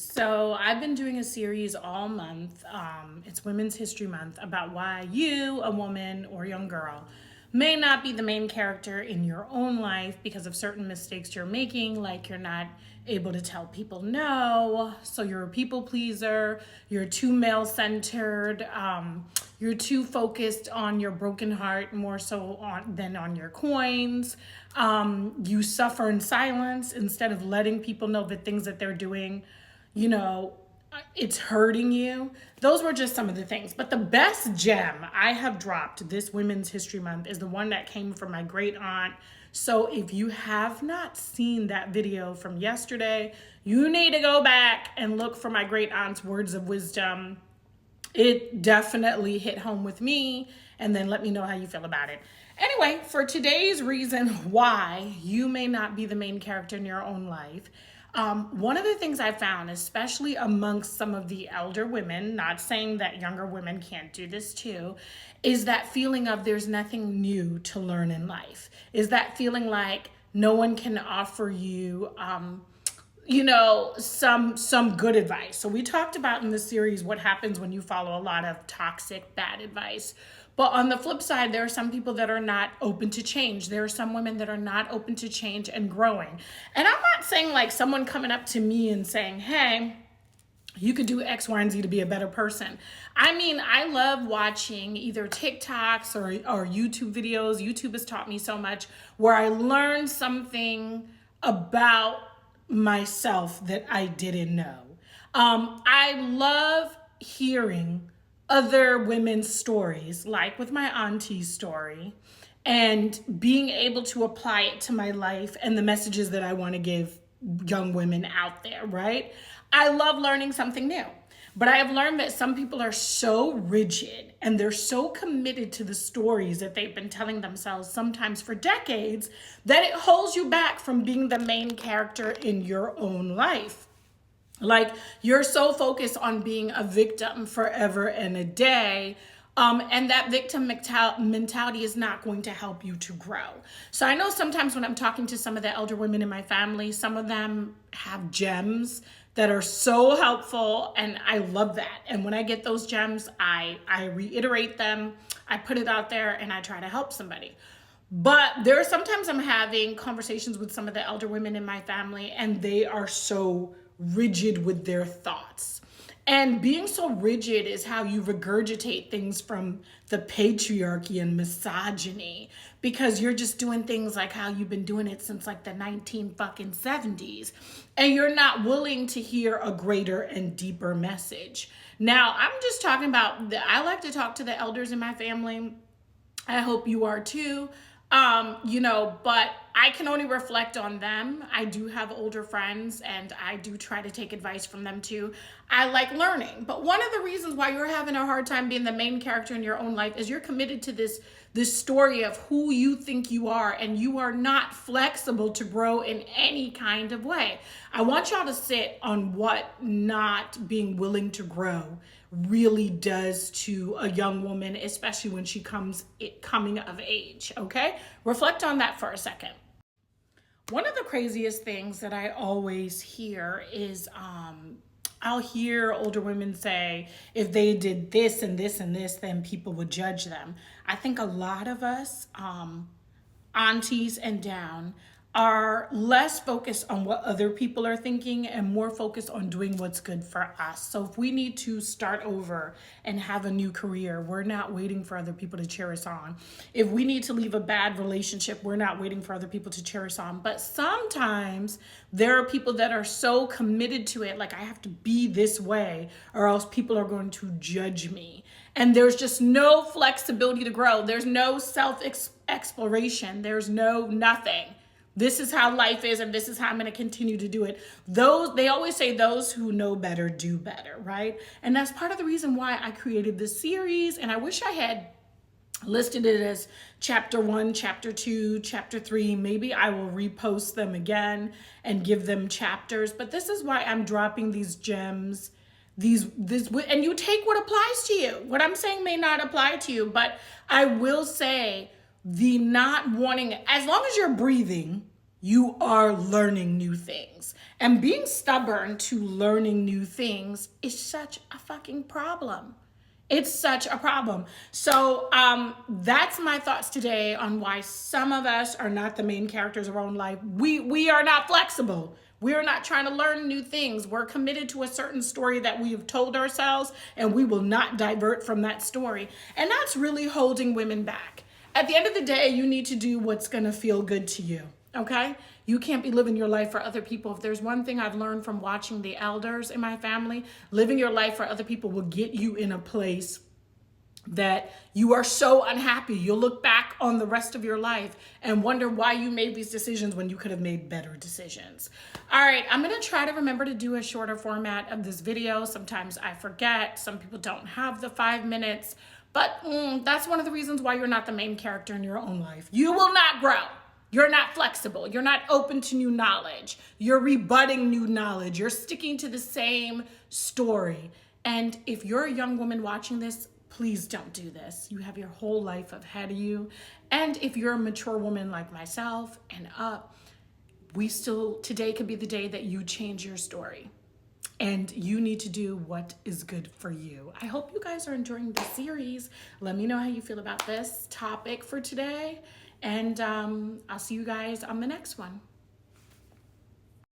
So I've been doing a series all month. It's Women's History Month about why you, a woman or young girl, may not be the main character in your own life because of certain mistakes you're making, like you're not able to tell people no, so you're a people pleaser, you're too male centered, you're too focused on your broken heart more so than on your coins. You suffer in silence instead of letting people know the things that they're doing, you know, it's hurting you. Those were just some of the things. But the best gem I have dropped this Women's History Month is the one that came from my great aunt. So if you have not seen that video from yesterday, you need to go back and look for my great aunt's words of wisdom. It definitely hit home with me, and then let me know how you feel about it. Anyway, for today's reason why you may not be the main character in your own life, one of the things I found, especially amongst some of the elder women, not saying that younger women can't do this too, is that feeling of there's nothing new to learn in life. Is that feeling like no one can offer you some good advice. So we talked about in this series what happens when you follow a lot of toxic bad advice. But on the flip side, there are some people that are not open to change. There are some women that are not open to change and growing. And I'm not saying like someone coming up to me and saying, hey, you could do X, Y, and Z to be a better person. I mean, I love watching either TikToks or YouTube videos. YouTube has taught me so much where I learn something about myself that I didn't know. I love hearing other women's stories, like with my auntie's story, and being able to apply it to my life and the messages that I want to give young women out there, right? I love learning something new. But I have learned that some people are so rigid and they're so committed to the stories that they've been telling themselves, sometimes for decades, that it holds you back from being the main character in your own life. Like you're so focused on being a victim forever and a day. And that victim mentality is not going to help you to grow. So I know sometimes when I'm talking to some of the elder women in my family, some of them have gems that are so helpful, and I love that. And when I get those gems, I reiterate them, I put it out there, and I try to help somebody. But there are sometimes I'm having conversations with some of the elder women in my family, and they are so rigid with their thoughts. And being so rigid is how you regurgitate things from the patriarchy and misogyny, because you're just doing things like how you've been doing it since like the 1970s, and you're not willing to hear a greater and deeper message. Now, I'm just talking about I like to talk to the elders in my family. I hope you are too. But I can only reflect on them. I do have older friends and I do try to take advice from them too. I like learning. But one of the reasons why you're having a hard time being the main character in your own life is you're committed to this story of who you think you are, and you are not flexible to grow in any kind of way. I want y'all to sit on what not being willing to grow really does to a young woman, especially when she coming of age, okay? Reflect on that for a second. One of the craziest things that I always hear is I'll hear older women say, if they did this and this and this, then people would judge them. I think a lot of us, aunties and down, are less focused on what other people are thinking and more focused on doing what's good for us. So if we need to start over and have a new career, we're not waiting for other people to cheer us on. If we need to leave a bad relationship, we're not waiting for other people to cheer us on. But sometimes there are people that are so committed to it, like I have to be this way or else people are going to judge me. And there's just no flexibility to grow. There's no self-exploration. There's no nothing. This is how life is, and this is how I'm going to continue to do it. They always say those who know better do better, right? And that's part of the reason why I created this series. And I wish I had listed it as chapter 1, chapter 2, chapter 3. Maybe I will repost them again and give them chapters. But this is why I'm dropping these gems. And you take what applies to you. What I'm saying may not apply to you, but I will say the not wanting, as long as you're breathing, you are learning new things. And being stubborn to learning new things is such a fucking problem. It's such a problem. So that's my thoughts today on why some of us are not the main characters of our own life. We are not flexible. We are not trying to learn new things. We're committed to a certain story that we have told ourselves, and we will not divert from that story. And that's really holding women back. At the end of the day, you need to do what's going to feel good to you. Okay? You can't be living your life for other people. If there's one thing I've learned from watching the elders in my family, living your life for other people will get you in a place that you are so unhappy. You'll look back on the rest of your life and wonder why you made these decisions when you could have made better decisions. All right, I'm going to try to remember to do a shorter format of this video. Sometimes I forget. Some people don't have the 5 minutes, but that's one of the reasons why you're not the main character in your own life. You will not grow. You're not flexible. You're not open to new knowledge. You're rebutting new knowledge. You're sticking to the same story. And if you're a young woman watching this, please don't do this. You have your whole life ahead of you. And if you're a mature woman like myself and up, today could be the day that you change your story. And you need to do what is good for you. I hope you guys are enjoying the series. Let me know how you feel about this topic for today. And I'll see you guys on the next one.